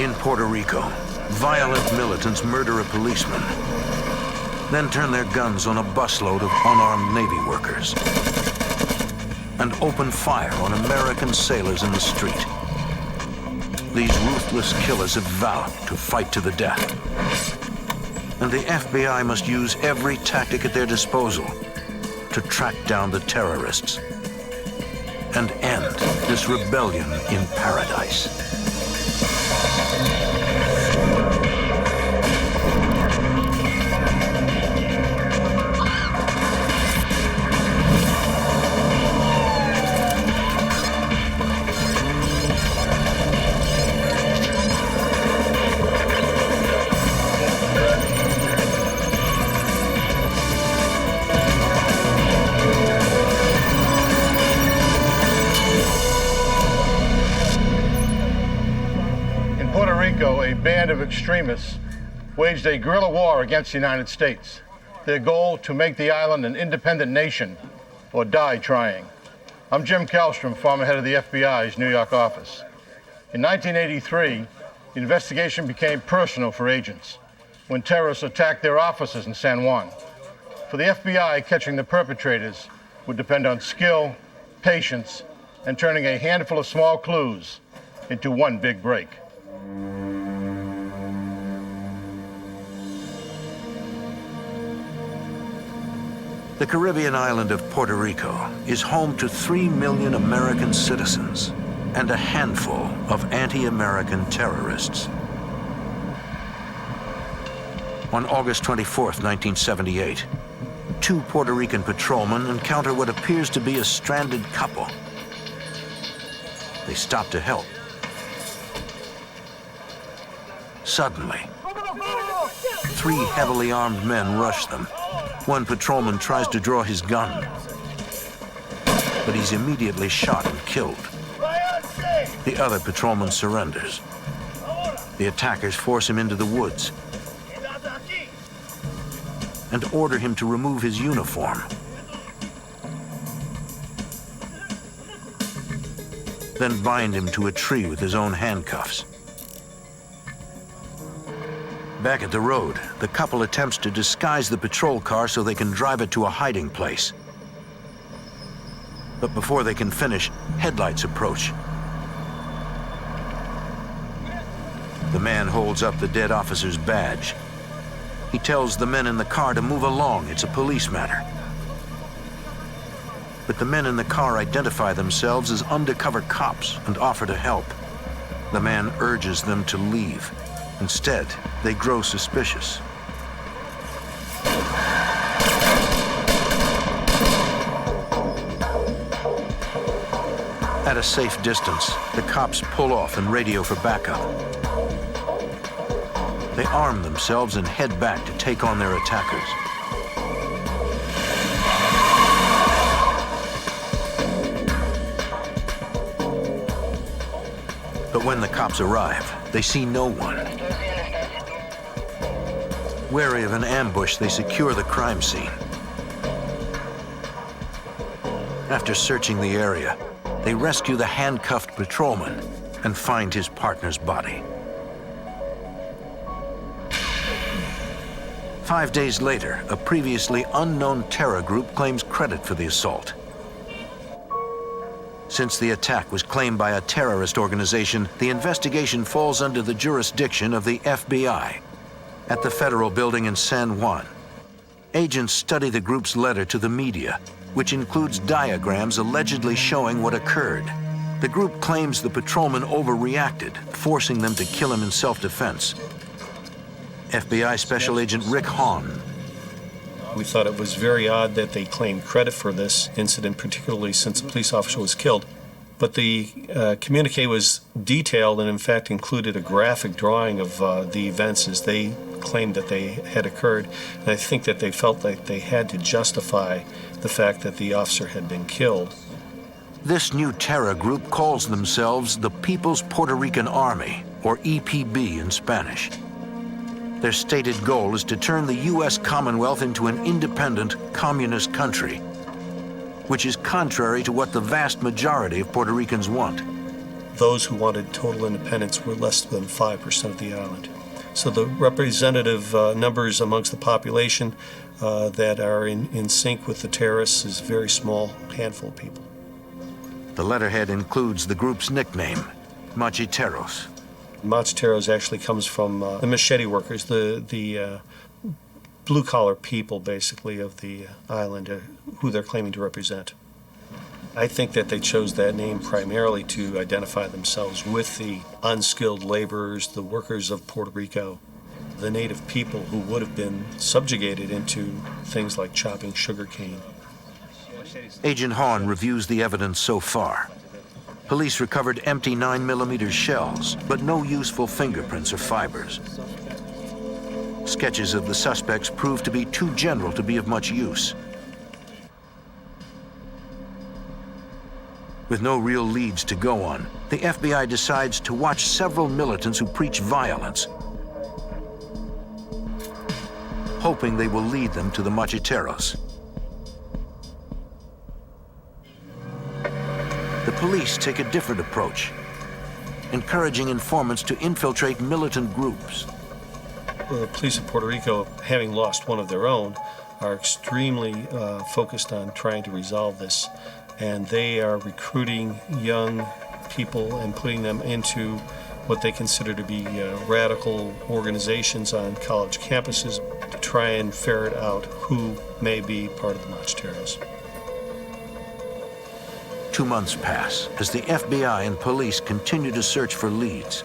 In Puerto Rico, violent militants murder a policeman, then turn their guns on a busload of unarmed Navy workers and open fire on American sailors in the street. These ruthless killers have vowed to fight to the death. And the FBI must use every tactic at their disposal to track down the terrorists and end this rebellion in paradise. A band of extremists waged a guerrilla war against the United States. Their goal, to make the island an independent nation or die trying. I'm Jim Kallstrom, former head of the FBI's New York office. In 1983, the investigation became personal for agents when terrorists attacked their offices in San Juan. For the FBI, catching the perpetrators would depend on skill, patience, and turning a handful of small clues into one big break. The Caribbean island of Puerto Rico is home to 3 million American citizens and a handful of anti-American terrorists. On August 24th, 1978, 2 Puerto Rican patrolmen encounter what appears to be a stranded couple. They stop to help. Suddenly, 3 heavily armed men rush them. One patrolman tries to draw his gun, but he's immediately shot and killed. The other patrolman surrenders. The attackers force him into the woods and order him to remove his uniform. Then bind him to a tree with his own handcuffs. Back at the road, the couple attempts to disguise the patrol car so they can drive it to a hiding place. But before they can finish, headlights approach. The man holds up the dead officer's badge. He tells the men in the car to move along, it's a police matter. But the men in the car identify themselves as undercover cops and offer to help. The man urges them to leave. Instead, they grow suspicious. At a safe distance, the cops pull off and radio for backup. They arm themselves and head back to take on their attackers. But when the cops arrive, they see no one. Wary of an ambush, they secure the crime scene. After searching the area, they rescue the handcuffed patrolman and find his partner's body. 5 days later, a previously unknown terror group claims credit for the assault. Since the attack was claimed by a terrorist organization, the investigation falls under the jurisdiction of the FBI. At the federal building in San Juan, agents study the group's letter to the media, which includes diagrams allegedly showing what occurred. The group claims the patrolman overreacted, forcing them to kill him in self-defense. FBI Special Agent Rick Hahn. We thought it was very odd that they claimed credit for this incident, particularly since a police officer was killed. But the communique was detailed and in fact included a graphic drawing of the events as they claimed that they had occurred. And I think that they felt like they had to justify the fact that the officer had been killed. This new terror group calls themselves the People's Puerto Rican Army, or EPB in Spanish. Their stated goal is to turn the US Commonwealth into an independent communist country, which is contrary to what the vast majority of Puerto Ricans want. those who wanted total independence were less than 5% of the island. So the representative numbers amongst the population that are in sync with the terrorists is a very small handful of people. The letterhead includes the group's nickname, Macheteros. Macheteros actually comes from the machete workers, the blue-collar people, basically, of the island, who they're claiming to represent. I think that they chose that name primarily to identify themselves with the unskilled laborers, the workers of Puerto Rico, the native people who would have been subjugated into things like chopping sugarcane. Agent Hahn reviews the evidence so far. Police recovered empty 9mm shells, but no useful fingerprints or fibers. Sketches of the suspects proved to be too general to be of much use. With no real leads to go on, the FBI decides to watch several militants who preach violence, hoping they will lead them to the Macheteros. The police take a different approach, encouraging informants to infiltrate militant groups. The police of Puerto Rico, having lost one of their own, are extremely focused on trying to resolve this. And they are recruiting young people and putting them into what they consider to be radical organizations on college campuses to try and ferret out who may be part of the Macheteros. 2 months pass as the FBI and police continue to search for leads.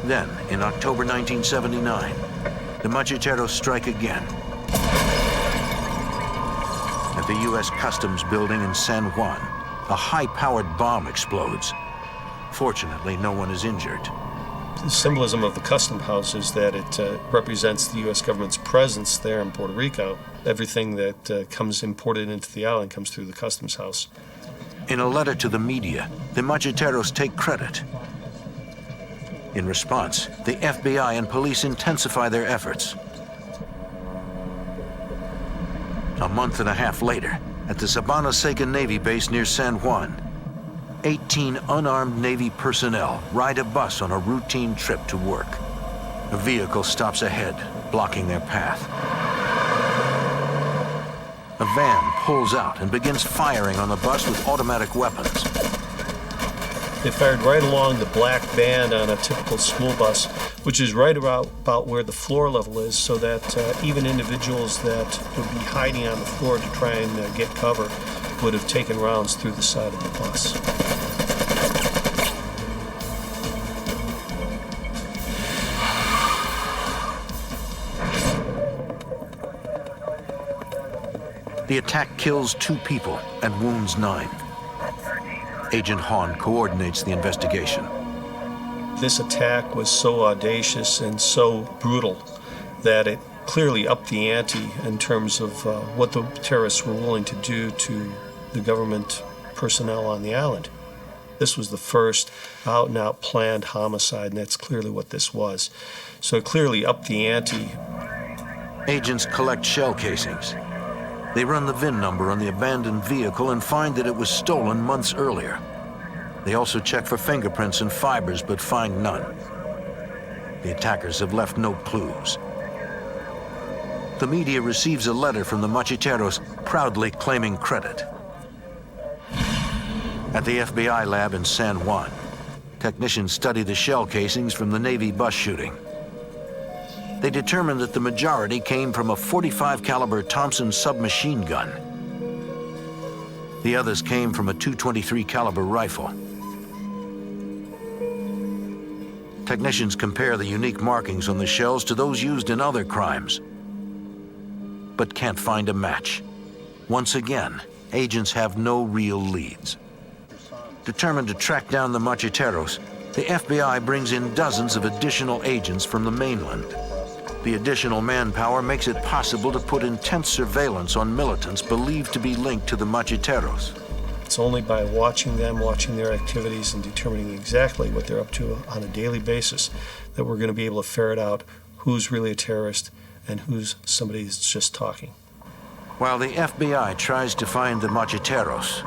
Then, in October 1979, the Macheteros strike again. At the US Customs building in San Juan, a high-powered bomb explodes. Fortunately, no one is injured. The symbolism of the custom house is that it represents the U.S. government's presence there in Puerto Rico. Everything that comes imported into the island comes through the customs house. In a letter to the media, the Macheteros take credit. In response, the FBI and police intensify their efforts. A month and a half later, at the Sabana Seca Navy base near San Juan, 18 unarmed Navy personnel ride a bus on a routine trip to work. A vehicle stops ahead, blocking their path. A van pulls out and begins firing on the bus with automatic weapons. They fired right along the black band on a typical school bus, which is right about where the floor level is, so that even individuals that would be hiding on the floor to try and get cover would have taken rounds through the side of the bus. The attack kills 2 people and wounds 9. Agent Hahn coordinates the investigation. This attack was so audacious and so brutal that it clearly upped the ante in terms of what the terrorists were willing to do to the government personnel on the island. This was the first out-and-out planned homicide, and that's clearly what this was. So it clearly upped the ante. Agents collect shell casings. They run the VIN number on the abandoned vehicle and find that it was stolen months earlier. They also check for fingerprints and fibers, but find none. The attackers have left no clues. The media receives a letter from the Macheteros proudly claiming credit. At the FBI lab in San Juan, technicians study the shell casings from the Navy bus shooting. They determined that the majority came from a .45 caliber Thompson submachine gun. The others came from a .223 caliber rifle. Technicians compare the unique markings on the shells to those used in other crimes, but can't find a match. Once again, agents have no real leads. Determined to track down the Macheteros, the FBI brings in dozens of additional agents from the mainland. The additional manpower makes it possible to put intense surveillance on militants believed to be linked to the Macheteros. It's only by watching them, watching their activities, and determining exactly what they're up to on a daily basis that we're going to be able to ferret out who's really a terrorist and who's somebody that's just talking. While the FBI tries to find the Macheteros,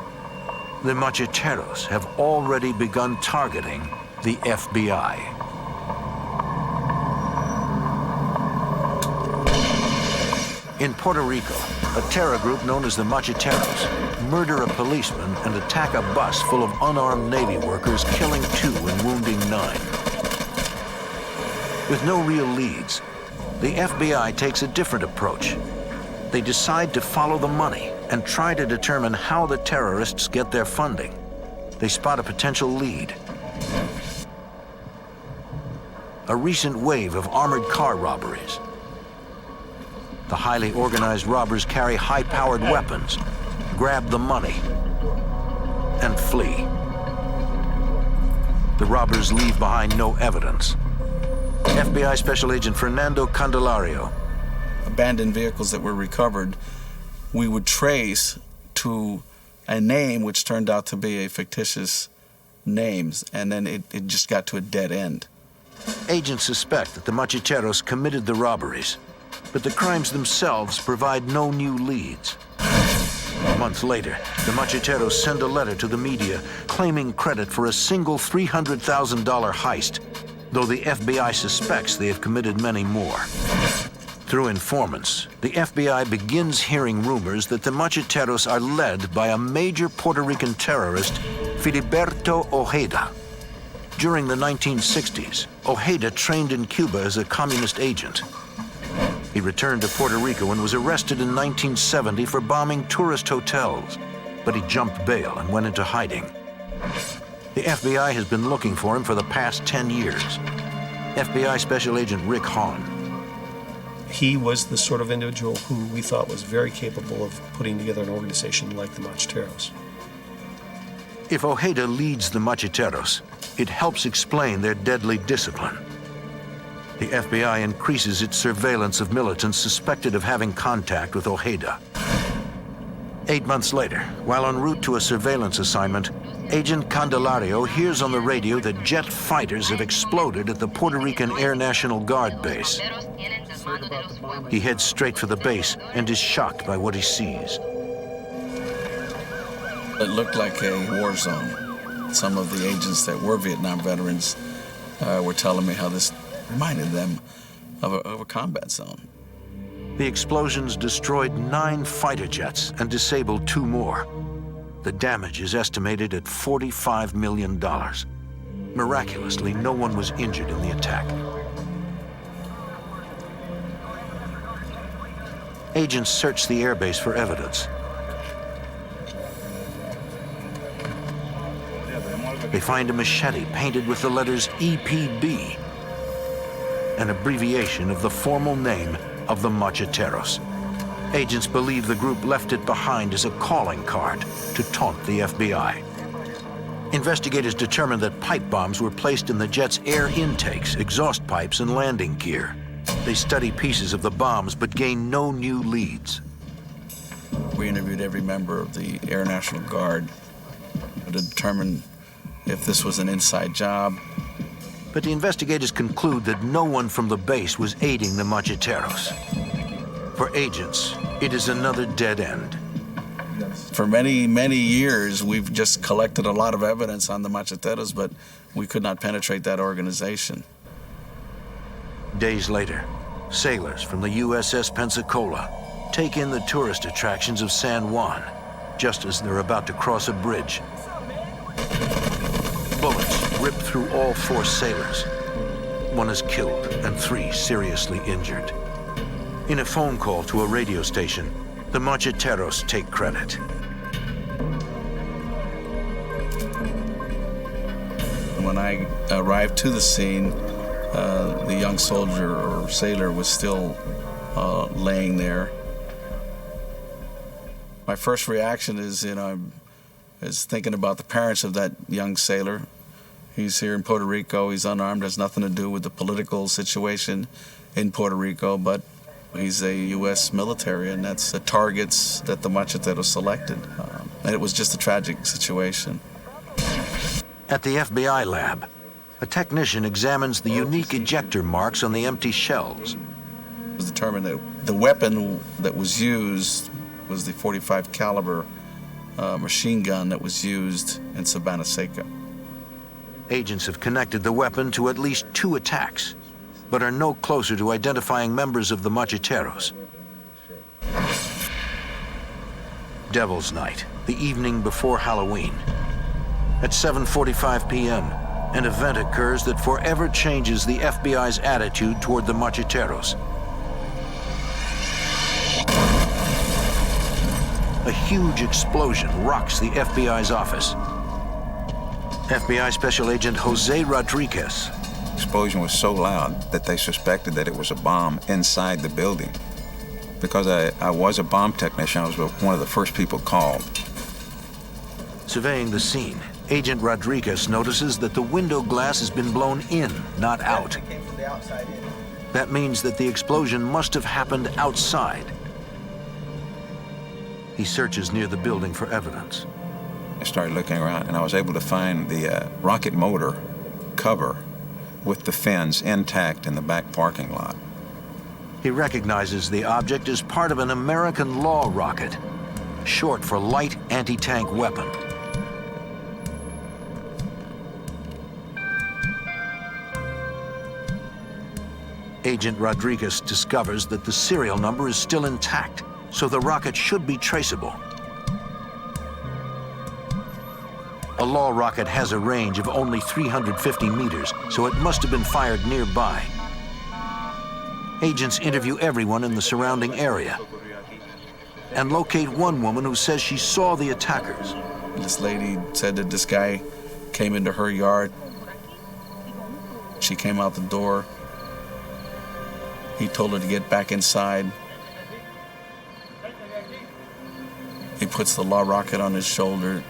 the Macheteros have already begun targeting the FBI. In Puerto Rico, a terror group known as the Macheteros murder a policeman and attack a bus full of unarmed Navy workers, killing 2 and wounding 9. With no real leads, the FBI takes a different approach. They decide to follow the money and try to determine how the terrorists get their funding. They spot a potential lead. A recent wave of armored car robberies. The highly organized robbers carry high-powered weapons, grab the money, and flee. The robbers leave behind no evidence. FBI Special Agent Fernando Candelario. Abandoned vehicles that were recovered, we would trace to a name which turned out to be a fictitious name, and then it just got to a dead end. Agents suspect that the Macheteros committed the robberies, but the crimes themselves provide no new leads. A month later, the Macheteros send a letter to the media claiming credit for a single $300,000 heist, though the FBI suspects they have committed many more. Through informants, the FBI begins hearing rumors that the Macheteros are led by a major Puerto Rican terrorist, Filiberto Ojeda. During the 1960s, Ojeda trained in Cuba as a communist agent. He returned to Puerto Rico and was arrested in 1970 for bombing tourist hotels, but he jumped bail and went into hiding. The FBI has been looking for him for the past 10 years. FBI Special Agent Rick Hahn. He was the sort of individual who we thought was very capable of putting together an organization like the Macheteros. If Ojeda leads the Macheteros, it helps explain their deadly discipline. The FBI increases its surveillance of militants suspected of having contact with Ojeda. 8 months later, while en route to a surveillance assignment, Agent Candelario hears on the radio that jet fighters have exploded at the Puerto Rican Air National Guard base. He heads straight for the base and is shocked by what he sees. It looked like a war zone. Some of the agents that were Vietnam veterans were telling me how this reminded them of a combat zone. The explosions destroyed 9 fighter jets and disabled 2 more. The damage is estimated at $45 million. Miraculously, no one was injured in the attack. Agents search the airbase for evidence. They find a machete painted with the letters EPB, an abbreviation of the formal name of the Macheteros. Agents believe the group left it behind as a calling card to taunt the FBI. Investigators determined that pipe bombs were placed in the jet's air intakes, exhaust pipes, and landing gear. They study pieces of the bombs but gain no new leads. We interviewed every member of the Air National Guard to determine if this was an inside job. But the investigators conclude that no one from the base was aiding the Macheteros. For agents, it is another dead end. For many, many years, we've just collected a lot of evidence on the Macheteros, but we could not penetrate that organization. Days later, sailors from the USS Pensacola take in the tourist attractions of San Juan, just as they're about to cross a bridge. Bullets rip through all 4 sailors. 1 is killed and 3 seriously injured. In a phone call to a radio station, the Macheteros take credit. When I arrived to the scene, the young soldier or sailor was still laying there. My first reaction is, is thinking about the parents of that young sailor. He's here in Puerto Rico, he's unarmed, has nothing to do with the political situation in Puerto Rico, but he's a US military, and that's the targets that the Macheteros selected. And it was just a tragic situation. At the FBI lab, a technician examines the unique ejector marks on the empty shells. It was determined that the weapon that was used was the .45 caliber machine gun that was used in Sabana Seca. Agents have connected the weapon to at least 2 attacks, but are no closer to identifying members of the Macheteros. Devil's Night, the evening before Halloween. At 7:45 p.m., an event occurs that forever changes the FBI's attitude toward the Macheteros. A huge explosion rocks the FBI's office. FBI Special Agent Jose Rodriguez. The explosion was so loud that they suspected that it was a bomb inside the building. Because I was a bomb technician, I was one of the first people called. Surveying the scene, Agent Rodriguez notices that the window glass has been blown in, not out. That means that the explosion must have happened outside. He searches near the building for evidence. I started looking around, and I was able to find the rocket motor cover with the fins intact in the back parking lot. He recognizes the object as part of an American law rocket, short for light anti-tank weapon. Agent Rodriguez discovers that the serial number is still intact, so the rocket should be traceable. A law rocket has a range of only 350 meters, so it must have been fired nearby. Agents interview everyone in the surrounding area and locate one woman who says she saw the attackers. This lady said that this guy came into her yard. She came out the door. He told her to get back inside. He puts the law rocket on his shoulder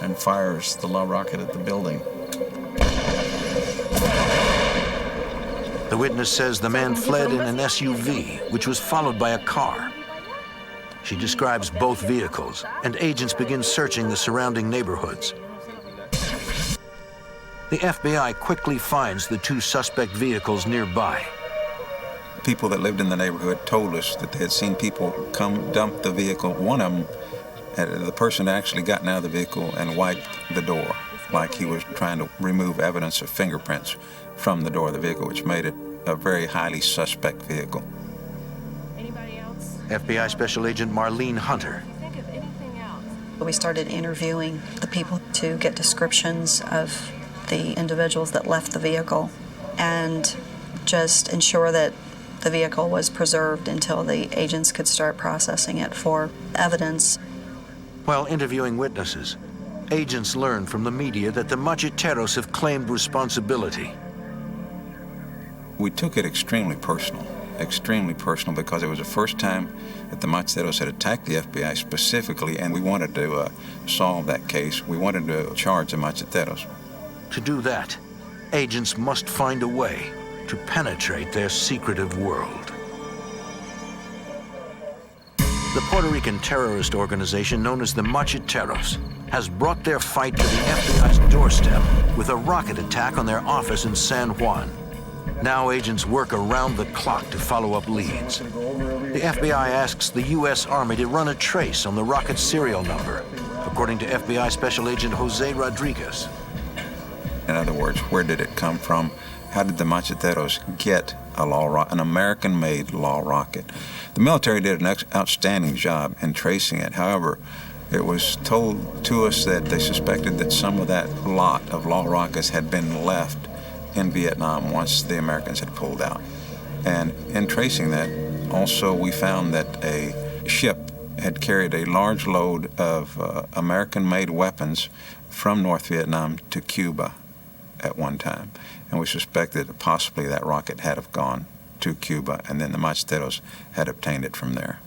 and fires the law rocket at the building. The witness says the man fled in an SUV, which was followed by a car. She describes both vehicles, and agents begin searching the surrounding neighborhoods. The FBI quickly finds the 2 suspect vehicles nearby. People that lived in the neighborhood told us that they had seen people come dump the vehicle. One of them, the person actually gotten out of the vehicle and wiped the door, like he was trying to remove evidence of fingerprints from the door of the vehicle, which made it a very highly suspect vehicle. Anybody else? FBI Special Agent Marlene Hunter. Think of anything else? We started interviewing the people to get descriptions of the individuals that left the vehicle and just ensure that the vehicle was preserved until the agents could start processing it for evidence. While interviewing witnesses, agents learn from the media that the Macheteros have claimed responsibility. We took it extremely personal because it was the first time that the Macheteros had attacked the FBI specifically, and we wanted to solve that case. We wanted to charge the Macheteros. To do that, agents must find a way to penetrate their secretive world. The Puerto Rican terrorist organization known as the Macheteros has brought their fight to the FBI's doorstep with a rocket attack on their office in San Juan. Now agents work around the clock to follow up leads. The FBI asks the US Army to run a trace on the rocket's serial number, according to FBI Special Agent Jose Rodriguez. In other words, where did it come from? How did the Macheteros get an American-made law rocket? The military did an outstanding job in tracing it. However, it was told to us that they suspected that some of that lot of law rockets had been left in Vietnam once the Americans had pulled out. And in tracing that, also we found that a ship had carried a large load of American-made weapons from North Vietnam to Cuba at one time. And we suspected that possibly that rocket had have gone to Cuba, and then the Macheteros had obtained it from there.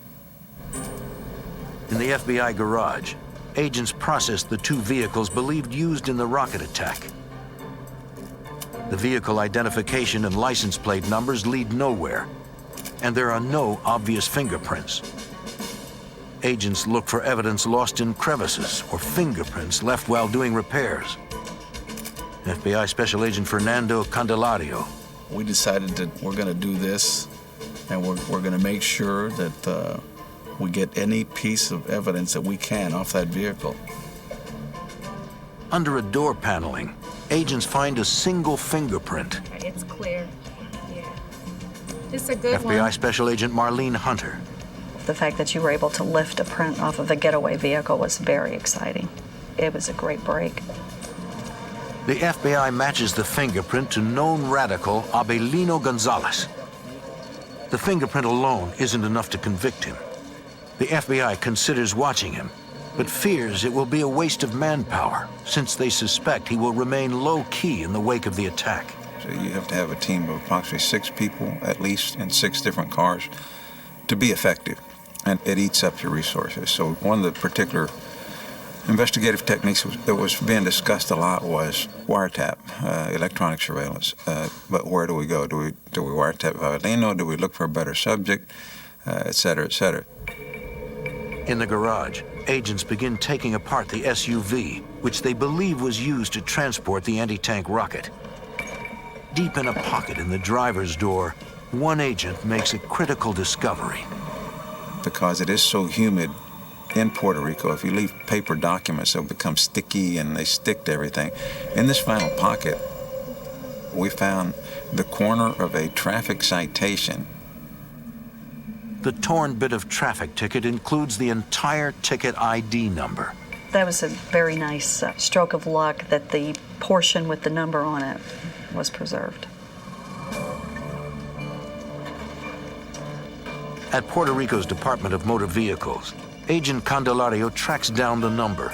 In the FBI garage, agents processed the 2 vehicles believed used in the rocket attack. The vehicle identification and license plate numbers lead nowhere, and there are no obvious fingerprints. Agents look for evidence lost in crevices or fingerprints left while doing repairs. FBI Special Agent Fernando Candelario. We decided that we're going to do this and we're going to make sure that we get any piece of evidence that we can off that vehicle. Under a door paneling, agents find a single fingerprint. It's clear. Yeah. It's a good FBI one. Special Agent Marlene Hunter. The fact that you were able to lift a print off of a getaway vehicle was very exciting. It was a great break. The FBI matches the fingerprint to known radical Abelino Gonzalez. The fingerprint alone isn't enough to convict him. The FBI considers watching him, but fears it will be a waste of manpower since they suspect he will remain low-key in the wake of the attack. So you have to have a team of approximately 6 people, at least, in 6 different cars to be effective, and it eats up your resources. So one of the particular investigative techniques that was being discussed a lot was wiretap, electronic surveillance. But where do we go? Do we wiretap Abelino? Do we look for a better subject, et cetera, et cetera? In the garage, agents begin taking apart the SUV, which they believe was used to transport the anti-tank rocket. Deep in a pocket in the driver's door, one agent makes a critical discovery. Because it is so humid in Puerto Rico, if you leave paper documents, they'll become sticky and they stick to everything. In this final pocket, we found the corner of a traffic citation. The torn bit of traffic ticket includes the entire ticket ID number. That was a very nice stroke of luck that the portion with the number on it was preserved. At Puerto Rico's Department of Motor Vehicles, Agent Candelario tracks down the number.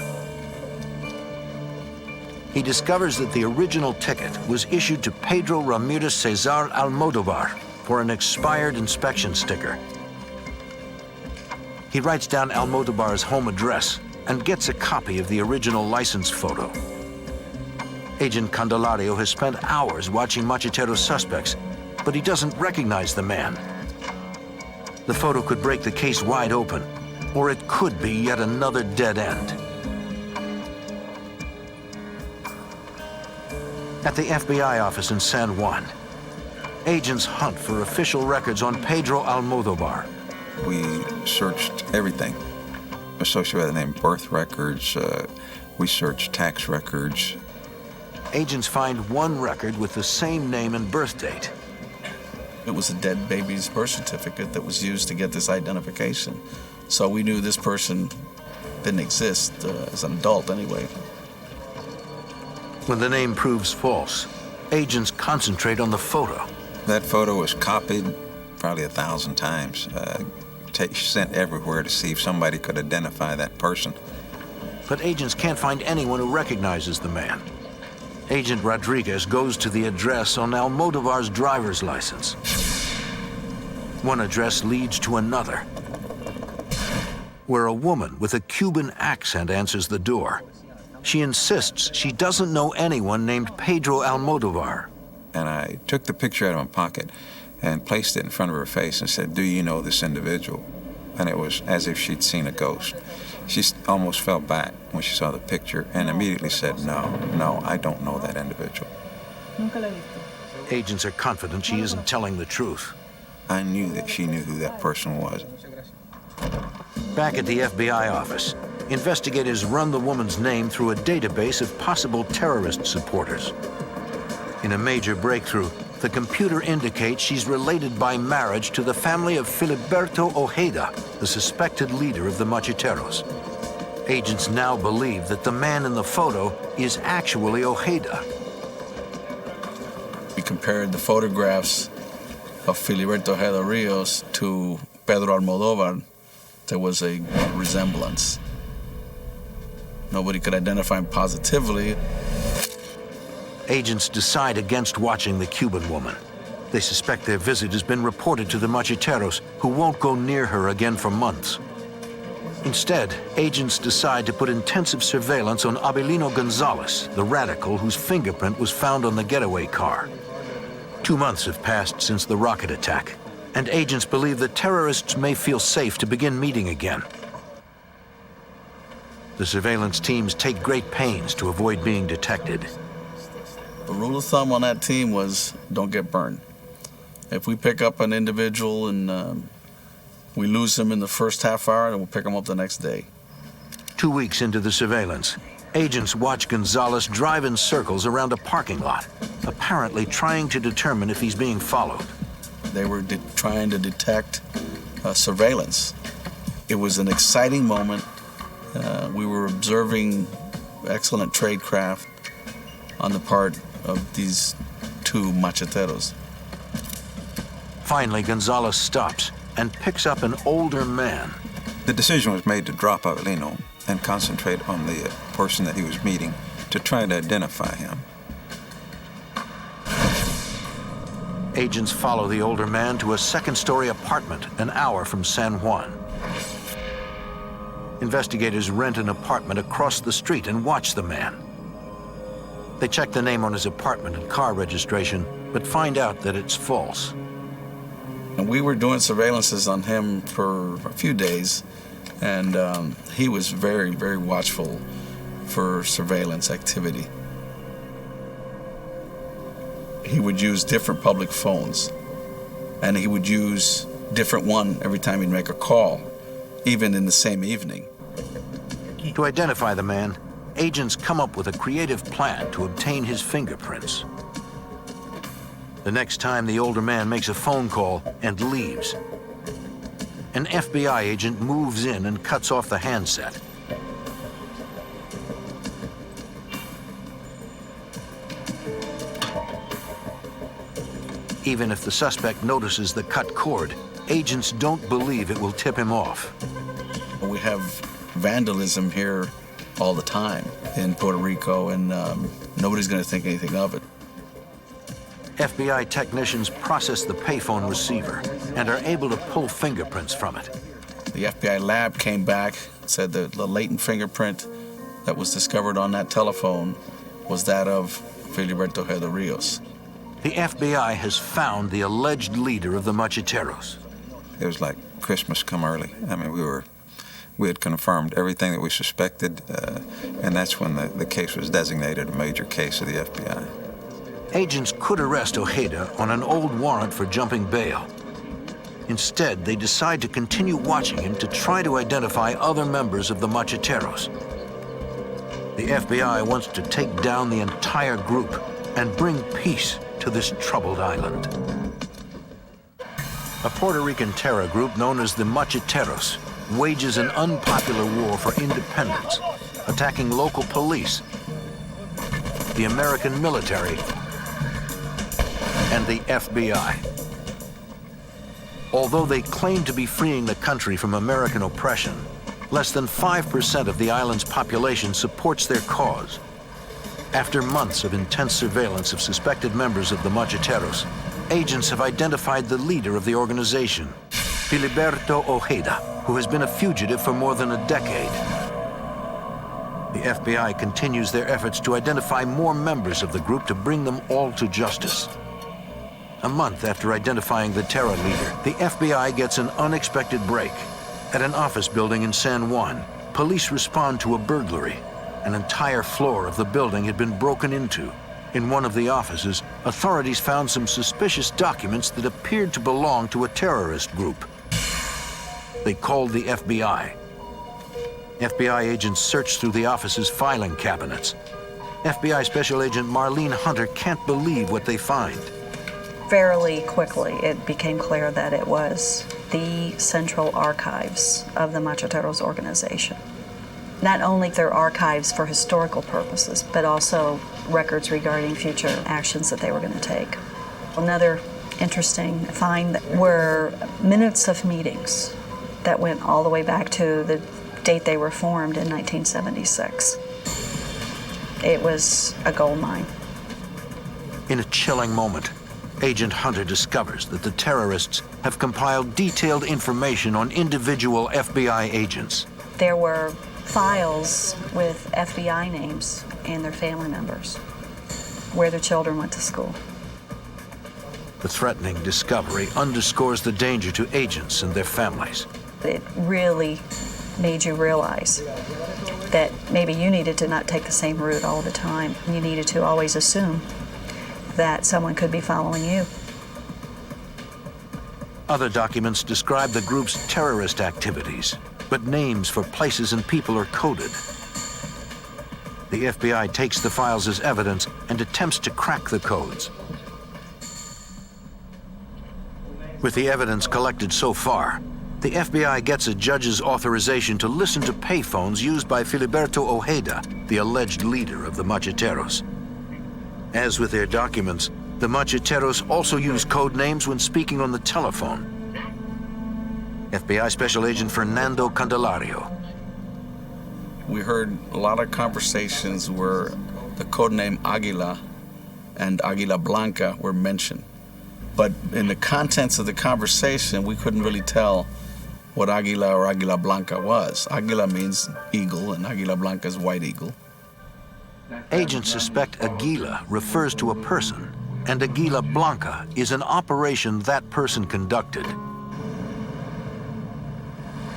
He discovers that the original ticket was issued to Pedro Ramirez Cesar Almodovar for an expired inspection sticker. He writes down Almodovar's home address and gets a copy of the original license photo. Agent Candelario has spent hours watching Macheteros suspects, but he doesn't recognize the man. The photo could break the case wide open, or it could be yet another dead end. At the FBI office in San Juan, agents hunt for official records on Pedro Almodovar. We searched everything associated with the name, birth records, we searched tax records. Agents find one record with the same name and birth date. It was a dead baby's birth certificate that was used to get this identification. So we knew this person didn't exist as an adult anyway. When the name proves false, agents concentrate on the photo. That photo was copied probably 1,000 times, sent everywhere to see if somebody could identify that person. But agents can't find anyone who recognizes the man. Agent Rodriguez goes to the address on Almodovar's driver's license. One address leads to another, where a woman with a Cuban accent answers the door. She insists she doesn't know anyone named Pedro Almodovar. And I took the picture out of my pocket and placed it in front of her face and said, "Do you know this individual?" And it was as if she'd seen a ghost. She almost fell back when she saw the picture and immediately said, no, I don't know that individual. Agents are confident she isn't telling the truth. I knew that she knew who that person was. Back at the FBI office, investigators run the woman's name through a database of possible terrorist supporters. In a major breakthrough, the computer indicates she's related by marriage to the family of Filiberto Ojeda, the suspected leader of the Macheteros. Agents now believe that the man in the photo is actually Ojeda. We compared the photographs of Filiberto Ojeda Rios to Pedro Almodovar. There was a resemblance. Nobody could identify him positively. Agents decide against watching the Cuban woman. They suspect their visit has been reported to the Macheteros, who won't go near her again for months. Instead, agents decide to put intensive surveillance on Abelino Gonzalez, the radical whose fingerprint was found on the getaway car. 2 months have passed since the rocket attack, and agents believe the terrorists may feel safe to begin meeting again. The surveillance teams take great pains to avoid being detected. The rule of thumb on that team was don't get burned. If we pick up an individual and we lose them in the first half hour, then we'll pick them up the next day. 2 weeks into the surveillance, agents watch Gonzalez drive in circles around a parking lot, apparently trying to determine if he's being followed. They were trying to detect surveillance. It was an exciting moment. We were observing excellent tradecraft on the part of these two macheteros. Finally, Gonzalez stops and picks up an older man. The decision was made to drop Avelino and concentrate on the person that he was meeting to try to identify him. Agents follow the older man to a second-story apartment an hour from San Juan. Investigators rent an apartment across the street and watch the man. They check the name on his apartment and car registration, but find out that it's false. And we were doing surveillances on him for a few days, and he was very, very watchful for surveillance activity. He would use different public phones, and he would use different one every time he'd make a call, even in the same evening. To identify the man, agents come up with a creative plan to obtain his fingerprints. The next time, the older man makes a phone call and leaves. An FBI agent moves in and cuts off the handset. Even if the suspect notices the cut cord, agents don't believe it will tip him off. We have vandalism here all the time in Puerto Rico, and nobody's going to think anything of it. FBI technicians process the payphone receiver and are able to pull fingerprints from it. The FBI lab came back, said that the latent fingerprint that was discovered on that telephone was that of Filiberto Ojeda Rios. The FBI has found the alleged leader of the Macheteros. It was like Christmas come early. I mean, we had confirmed everything that we suspected, and that's when the case was designated a major case of the FBI. Agents could arrest Ojeda on an old warrant for jumping bail. Instead, they decide to continue watching him to try to identify other members of the Macheteros. The FBI wants to take down the entire group and bring peace to this troubled island. A Puerto Rican terror group known as the Macheteros wages an unpopular war for independence, attacking local police, the American military, and the FBI. Although they claim to be freeing the country from American oppression, less than 5% of the island's population supports their cause. After months of intense surveillance of suspected members of the Macheteros, agents have identified the leader of the organization, Filiberto Ojeda, who has been a fugitive for more than a decade. The FBI continues their efforts to identify more members of the group to bring them all to justice. A month after identifying the terror leader, the FBI gets an unexpected break. At an office building in San Juan, police respond to a burglary. An entire floor of the building had been broken into. In one of the offices, authorities found some suspicious documents that appeared to belong to a terrorist group. They called the FBI. FBI agents searched through the office's filing cabinets. FBI Special Agent Marlene Hunter can't believe what they find. Fairly quickly, it became clear that it was the central archives of the Macheteros organization. Not only their archives for historical purposes, but also records regarding future actions that they were going to take. Another interesting find were minutes of meetings that went all the way back to the date they were formed in 1976. It was a gold mine. In a chilling moment, Agent Hunter discovers that the terrorists have compiled detailed information on individual FBI agents. There were files with FBI names and their family members, where their children went to school. The threatening discovery underscores the danger to agents and their families. It really made you realize that maybe you needed to not take the same route all the time. You needed to always assume that someone could be following you. Other documents describe the group's terrorist activities, but names for places and people are coded. The FBI takes the files as evidence and attempts to crack the codes. With the evidence collected so far, the FBI gets a judge's authorization to listen to payphones used by Filiberto Ojeda, the alleged leader of the Macheteros. As with their documents, the Macheteros also use code names when speaking on the telephone. FBI Special Agent Fernando Candelario. We heard a lot of conversations where the codename Aguila and Aguila Blanca were mentioned. But in the contents of the conversation, we couldn't really tell what Aguila or Aguila Blanca was. Aguila means eagle, and Aguila Blanca is white eagle. Agents suspect Aguila refers to a person, and Aguila Blanca is an operation that person conducted.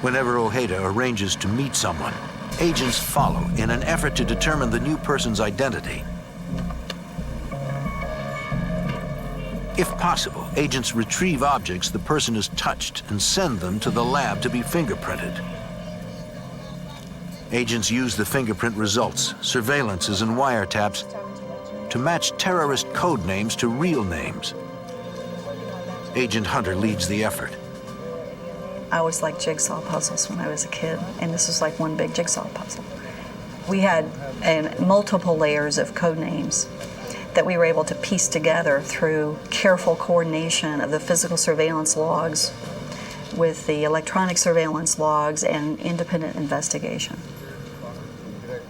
Whenever Ojeda arranges to meet someone, agents follow in an effort to determine the new person's identity. If possible, agents retrieve objects the person has touched and send them to the lab to be fingerprinted. Agents use the fingerprint results, surveillances, and wiretaps to match terrorist code names to real names. Agent Hunter leads the effort. I always liked jigsaw puzzles when I was a kid, and this was like one big jigsaw puzzle. We had multiple layers of code names that we were able to piece together through careful coordination of the physical surveillance logs with the electronic surveillance logs and independent investigation.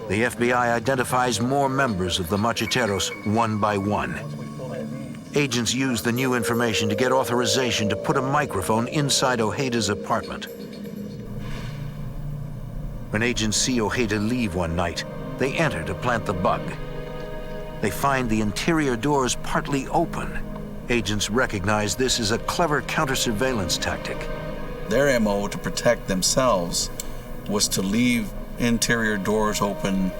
The FBI identifies more members of the Macheteros one by one. Agents use the new information to get authorization to put a microphone inside Ojeda's apartment. When agents see Ojeda leave one night, they enter to plant the bug. They find the interior doors partly open. Agents recognize this as a clever counter-surveillance tactic. Their MO to protect themselves was to leave interior doors open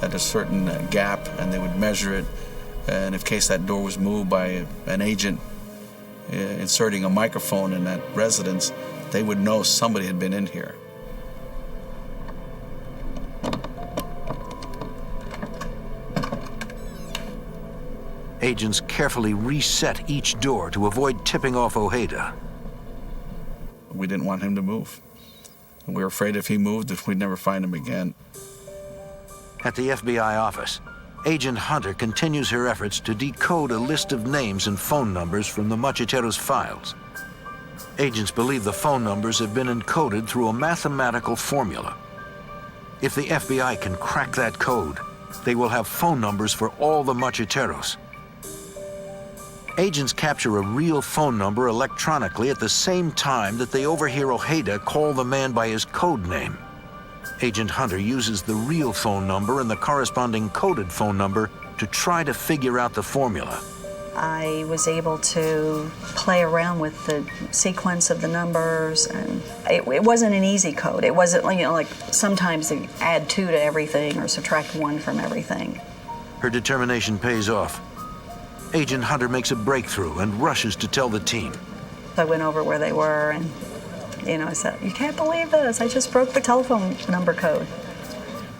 at a certain gap, and they would measure it. And in case that door was moved by an agent inserting a microphone in that residence, they would know somebody had been in here. Agents carefully reset each door to avoid tipping off Ojeda. We didn't want him to move. We were afraid if he moved, that we'd never find him again. At the FBI office, Agent Hunter continues her efforts to decode a list of names and phone numbers from the Macheteros files. Agents believe the phone numbers have been encoded through a mathematical formula. If the FBI can crack that code, they will have phone numbers for all the Macheteros. Agents capture a real phone number electronically at the same time that they overhear Ojeda call the man by his code name. Agent Hunter uses the real phone number and the corresponding coded phone number to try to figure out the formula. I was able to play around with the sequence of the numbers, and it wasn't an easy code. It wasn't, like sometimes they add 2 to everything or subtract 1 from everything. Her determination pays off. Agent Hunter makes a breakthrough and rushes to tell the team. I went over where they were, and I said, "You can't believe this, I just broke the telephone number code."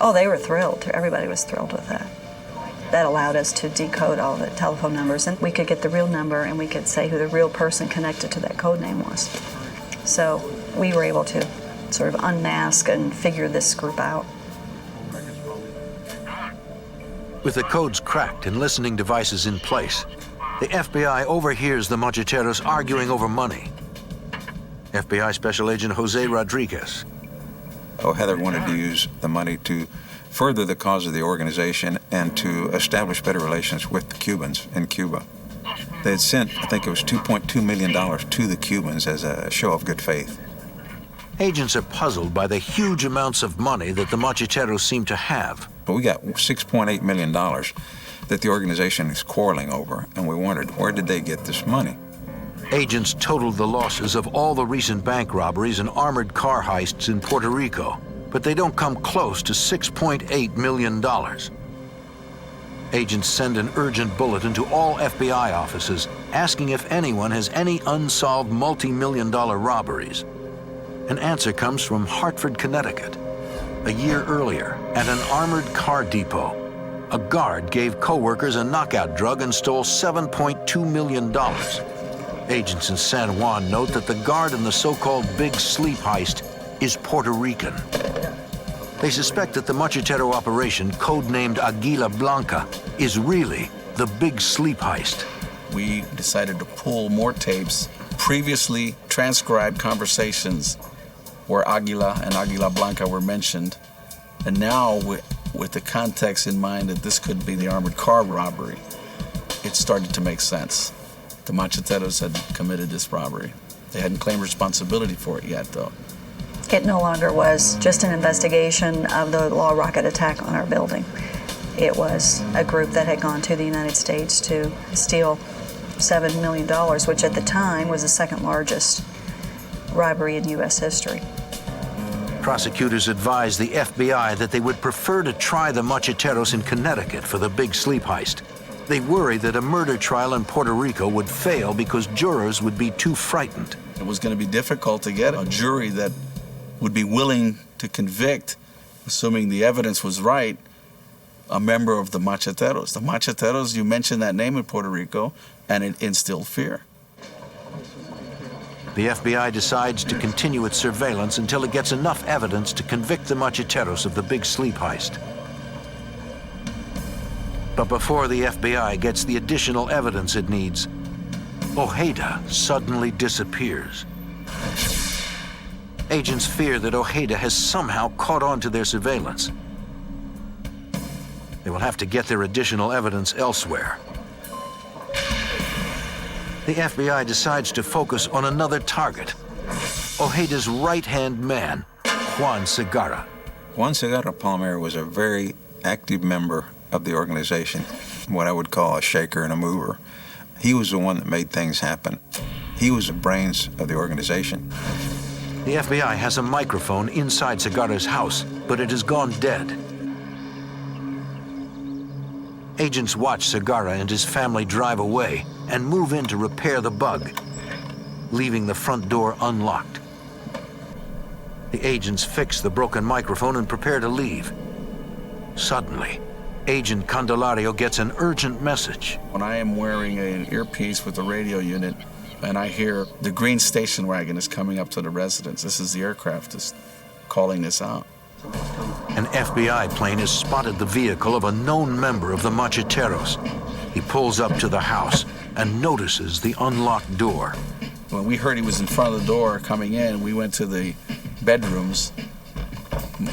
Oh, they were thrilled. Everybody was thrilled with that. That allowed us to decode all the telephone numbers, and we could get the real number, and we could say who the real person connected to that code name was. So we were able to sort of unmask and figure this group out. With the codes cracked and listening devices in place, the FBI overhears the Macheteros arguing over money. FBI Special Agent Jose Rodriguez. Heather wanted to use the money to further the cause of the organization and to establish better relations with the Cubans in Cuba. They had sent, I think it was $2.2 million to the Cubans as a show of good faith. Agents are puzzled by the huge amounts of money that the Macheteros seem to have. But we got $6.8 million that the organization is quarreling over, and we wondered, where did they get this money? Agents totaled the losses of all the recent bank robberies and armored car heists in Puerto Rico, but they don't come close to $6.8 million. Agents send an urgent bulletin to all FBI offices asking if anyone has any unsolved multi-million-dollar robberies. An answer comes from Hartford, Connecticut. A year earlier, at an armored car depot, a guard gave co-workers a knockout drug and stole $7.2 million. Agents in San Juan note that the guard in the so-called Big Sleep heist is Puerto Rican. They suspect that the Machetero operation, codenamed Aguila Blanca, is really the Big Sleep heist. We decided to pull more tapes, previously transcribed conversations where Aguila and Aguila Blanca were mentioned. And now, with the context in mind that this could be the armored car robbery, it started to make sense. The Macheteros had committed this robbery. They hadn't claimed responsibility for it yet, though. It no longer was just an investigation of the law rocket attack on our building. It was a group that had gone to the United States to steal $7 million, which at the time was the second largest robbery in U.S. history. Prosecutors advised the FBI that they would prefer to try the Macheteros in Connecticut for the Big Sleep heist. They worried that a murder trial in Puerto Rico would fail because jurors would be too frightened. It was going to be difficult to get a jury that would be willing to convict, assuming the evidence was right, a member of the Macheteros. The Macheteros, you mentioned that name in Puerto Rico, and it instilled fear. The FBI decides to continue its surveillance until it gets enough evidence to convict the Macheteros of the Big Sleep heist. But before the FBI gets the additional evidence it needs, Ojeda suddenly disappears. Agents fear that Ojeda has somehow caught on to their surveillance. They will have to get their additional evidence elsewhere. The FBI decides to focus on another target, Ojeda's right-hand man, Juan Segarra. Juan Segarra Palmer was a very active member of the organization, what I would call a shaker and a mover. He was the one that made things happen. He was the brains of the organization. The FBI has a microphone inside Segarra's house, but it has gone dead. Agents watch Segarra and his family drive away and move in to repair the bug, leaving the front door unlocked. The agents fix the broken microphone and prepare to leave. Suddenly, Agent Candelario gets an urgent message. When I am wearing an earpiece with a radio unit, and I hear the green station wagon is coming up to the residence. This is the aircraft is calling this out. An FBI plane has spotted the vehicle of a known member of the Macheteros. He pulls up to the house and notices the unlocked door. When we heard he was in front of the door coming in, we went to the bedrooms.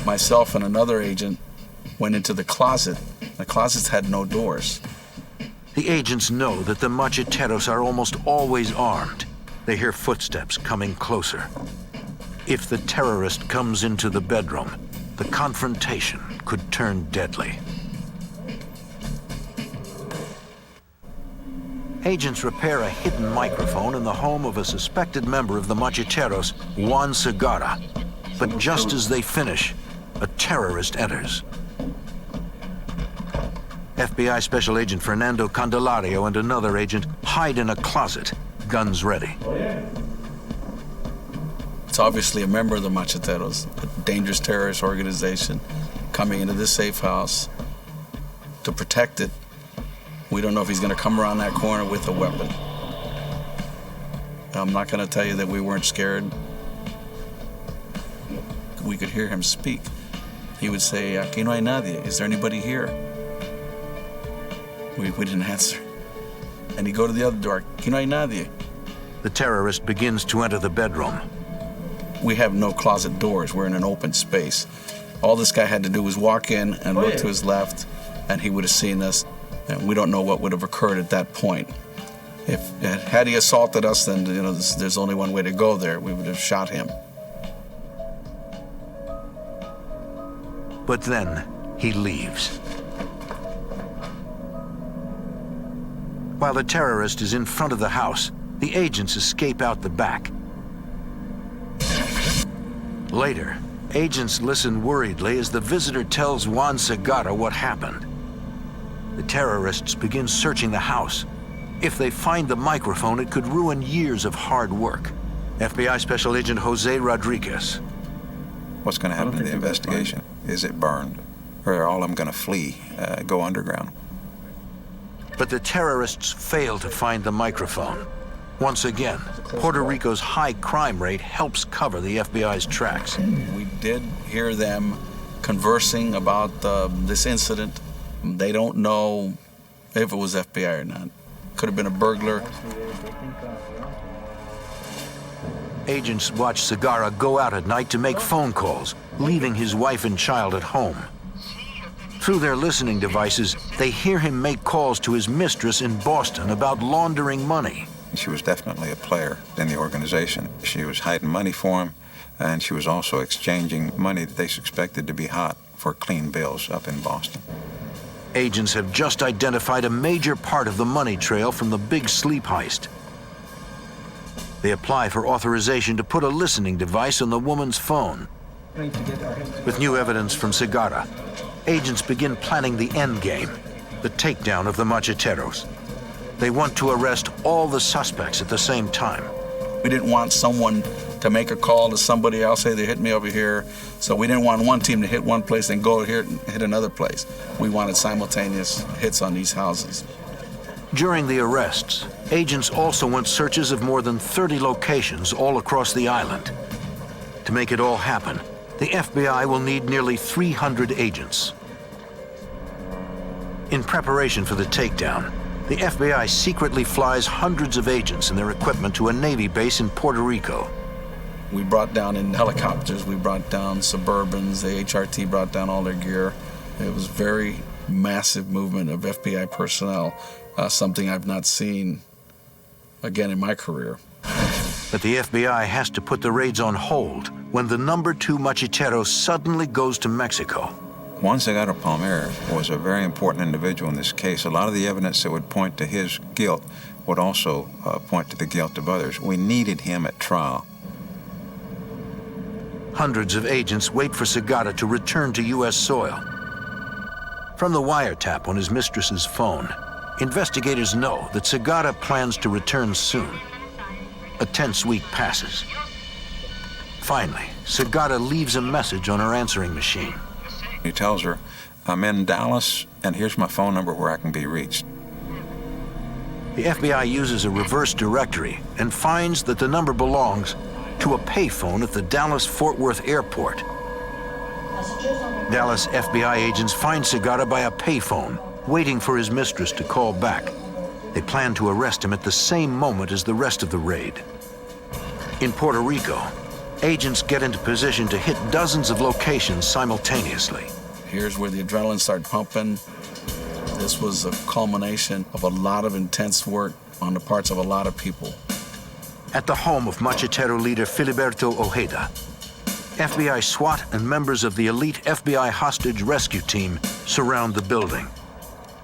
Myself and another agent went into the closet. The closets had no doors. The agents know that the Macheteros are almost always armed. They hear footsteps coming closer. If the terrorist comes into the bedroom, the confrontation could turn deadly. Agents repair a hidden microphone in the home of a suspected member of the Macheteros, Juan Segarra. But just as they finish, a terrorist enters. FBI Special Agent Fernando Candelario and another agent hide in a closet, guns ready. It's obviously a member of the Macheteros, a dangerous terrorist organization, coming into this safe house to protect it. We don't know if he's going to come around that corner with a weapon. I'm not going to tell you that we weren't scared. We could hear him speak. He would say, "Aquí no hay nadie. Is there anybody here?" We didn't answer. And he'd go to the other door. "Aquí no hay nadie." The terrorist begins to enter the bedroom. We have no closet doors. We're in an open space. All this guy had to do was walk in and look to his left, and he would have seen us. And we don't know what would have occurred at that point. Had he assaulted us, then there's only one way to go there. We would have shot him. But then he leaves. While the terrorist is in front of the house, the agents escape out the back. Later, agents listen worriedly as the visitor tells Juan Segarra what happened. The terrorists begin searching the house. If they find the microphone, it could ruin years of hard work. FBI Special Agent Jose Rodriguez. What's going to happen to the investigation? Is it burned? Or are all of them going to flee, go underground? But the terrorists fail to find the microphone. Once again, Puerto Rico's high crime rate helps cover the FBI's tracks. We did hear them conversing about this incident. They don't know if it was FBI or not. Could have been a burglar. Agents watch Segarra go out at night to make phone calls, leaving his wife and child at home. Through their listening devices, they hear him make calls to his mistress in Boston about laundering money. She was definitely a player in the organization. She was hiding money for him, and she was also exchanging money that they suspected to be hot for clean bills up in Boston. Agents have just identified a major part of the money trail from the big sleep heist. They apply for authorization to put a listening device on the woman's phone. With new evidence from Segarra, agents begin planning the end game, the takedown of the Macheteros. They want to arrest all the suspects at the same time. We didn't want someone to make a call to somebody else, say they hit me over here. So we didn't want one team to hit one place and go here and hit another place. We wanted simultaneous hits on these houses. During the arrests, agents also went searches of more than 30 locations all across the island. To make it all happen, the FBI will need nearly 300 agents. In preparation for the takedown, the FBI secretly flies hundreds of agents and their equipment to a Navy base in Puerto Rico. We brought down in helicopters, we brought down Suburbans, the HRT brought down all their gear. It was very massive movement of FBI personnel, something I've not seen again in my career. But the FBI has to put the raids on hold when the number 2 Machetero suddenly goes to Mexico. Juan Segarra Palmer was a very important individual in this case. A lot of the evidence that would point to his guilt would also point to the guilt of others. We needed him at trial. Hundreds of agents wait for Segarra to return to U.S. soil. From the wiretap on his mistress's phone, investigators know that Segarra plans to return soon. A tense week passes. Finally, Segarra leaves a message on her answering machine. He tells her, I'm in Dallas, and here's my phone number where I can be reached. The FBI uses a reverse directory and finds that the number belongs to a payphone at the Dallas-Fort Worth airport. Dallas FBI agents find Segarra by a payphone, waiting for his mistress to call back. They plan to arrest him at the same moment as the rest of the raid. In Puerto Rico, agents get into position to hit dozens of locations simultaneously. Here's where the adrenaline started pumping. This was a culmination of a lot of intense work on the parts of a lot of people. At the home of Machetero leader Filiberto Ojeda, FBI SWAT and members of the elite FBI hostage rescue team surround the building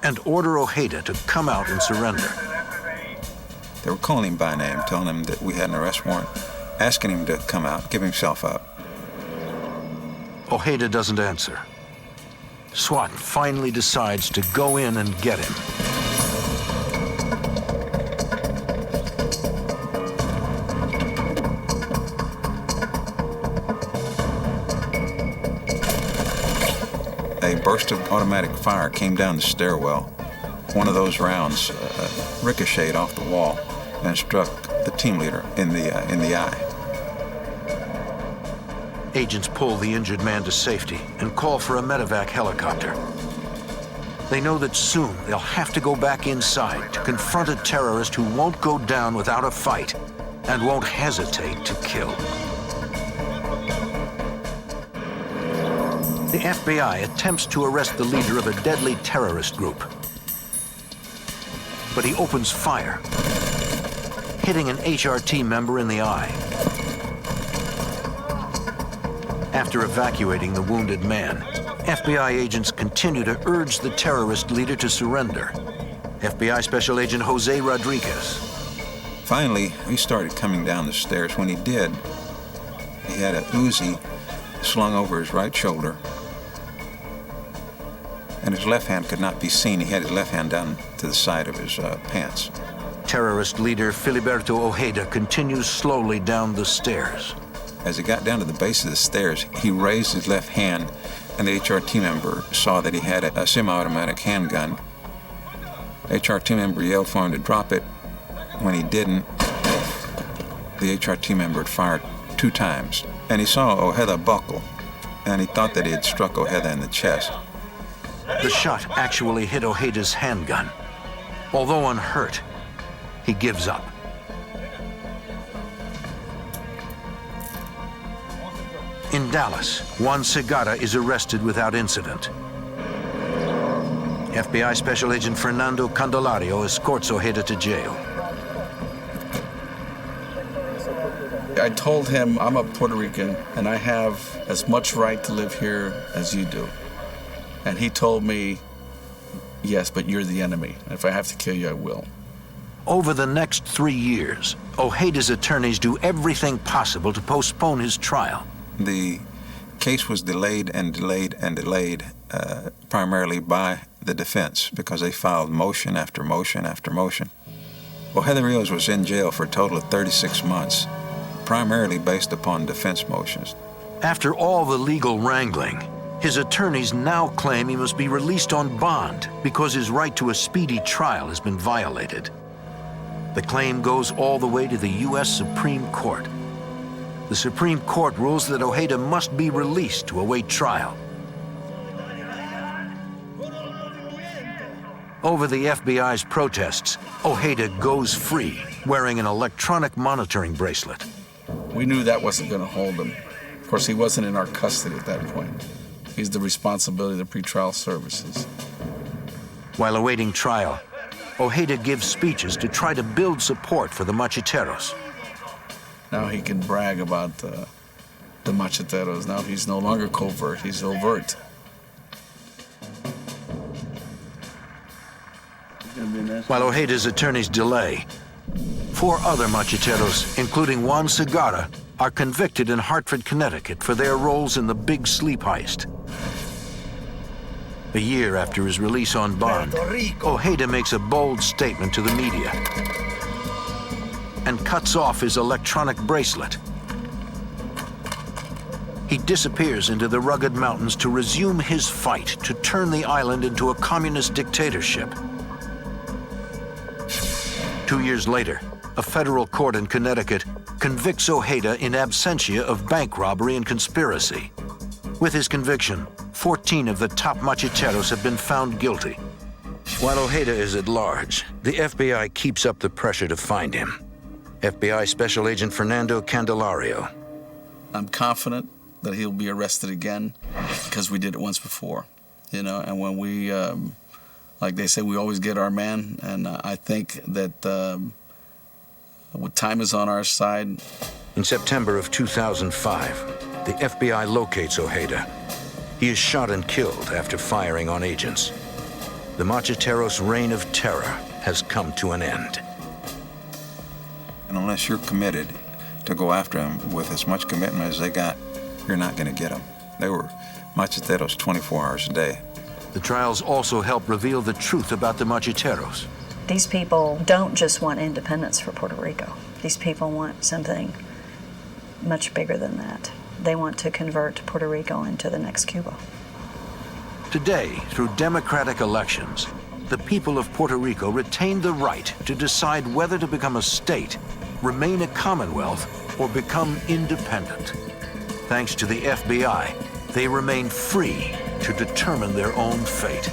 and order Ojeda to come out and surrender. They were calling him by name, telling him that we had an arrest warrant, asking him to come out, give himself up. Ojeda doesn't answer. SWAT finally decides to go in and get him. A burst of automatic fire came down the stairwell. One of those rounds ricocheted off the wall and struck the team leader in the eye. Agents pull the injured man to safety and call for a medevac helicopter. They know that soon they'll have to go back inside to confront a terrorist who won't go down without a fight and won't hesitate to kill. The FBI attempts to arrest the leader of a deadly terrorist group. But he opens fire, hitting an HRT member in the eye. After evacuating the wounded man, FBI agents continue to urge the terrorist leader to surrender. FBI Special Agent Jose Rodriguez. Finally, he started coming down the stairs. When he did, he had a Uzi slung over his right shoulder, and his left hand could not be seen. He had his left hand down to the side of his pants. Terrorist leader Filiberto Ojeda continues slowly down the stairs. As he got down to the base of the stairs, he raised his left hand, and the HRT member saw that he had a semi-automatic handgun. The HRT member yelled for him to drop it. When he didn't, the HRT member had fired 2 times, and he saw Ojeda buckle, and he thought that he had struck Ojeda in the chest. The shot actually hit Ojeda's handgun. Although unhurt, he gives up. In Dallas, Juan Segarra is arrested without incident. FBI Special Agent Fernando Candelario escorts Ojeda to jail. I told him I'm a Puerto Rican and I have as much right to live here as you do. And he told me, yes, but you're the enemy. If I have to kill you, I will. Over the next 3 years, Ojeda's attorneys do everything possible to postpone his trial. The case was delayed and delayed and delayed, primarily by the defense, because they filed motion after motion after motion. Ojeda Rios was in jail for a total of 36 months, primarily based upon defense motions. After all the legal wrangling, his attorneys now claim he must be released on bond because his right to a speedy trial has been violated. The claim goes all the way to the US Supreme Court. The Supreme Court rules that Ojeda must be released to await trial. Over the FBI's protests, Ojeda goes free, wearing an electronic monitoring bracelet. We knew that wasn't going to hold him. Of course, he wasn't in our custody at that point. He's the responsibility of the pretrial services. While awaiting trial, Ojeda gives speeches to try to build support for the Macheteros. Now he can brag about the Macheteros. Now he's no longer covert, he's overt. While Ojeda's attorneys delay, 4 other Macheteros, including Juan Segarra, are convicted in Hartford, Connecticut for their roles in the Big Sleep heist. A year after his release on bond, Ojeda makes a bold statement to the media and cuts off his electronic bracelet. He disappears into the rugged mountains to resume his fight to turn the island into a communist dictatorship. 2 years later, a federal court in Connecticut convicts Ojeda in absentia of bank robbery and conspiracy. With his conviction, 14 of the top Macheteros have been found guilty. While Ojeda is at large, the FBI keeps up the pressure to find him. FBI Special Agent Fernando Candelario. I'm confident that he'll be arrested again because we did it once before, you know, and when we, like they say, we always get our man, and I think that time is on our side. In September of 2005, the FBI locates Ojeda. He is shot and killed after firing on agents. The Macheteros' reign of terror has come to an end. And unless you're committed to go after them with as much commitment as they got, you're not going to get them. They were Macheteros 24 hours a day. The trials also help reveal the truth about the Macheteros. These people don't just want independence for Puerto Rico. These people want something much bigger than that. They want to convert Puerto Rico into the next Cuba. Today, through democratic elections, the people of Puerto Rico retain the right to decide whether to become a state, remain a commonwealth, or become independent. Thanks to the FBI, they remain free to determine their own fate.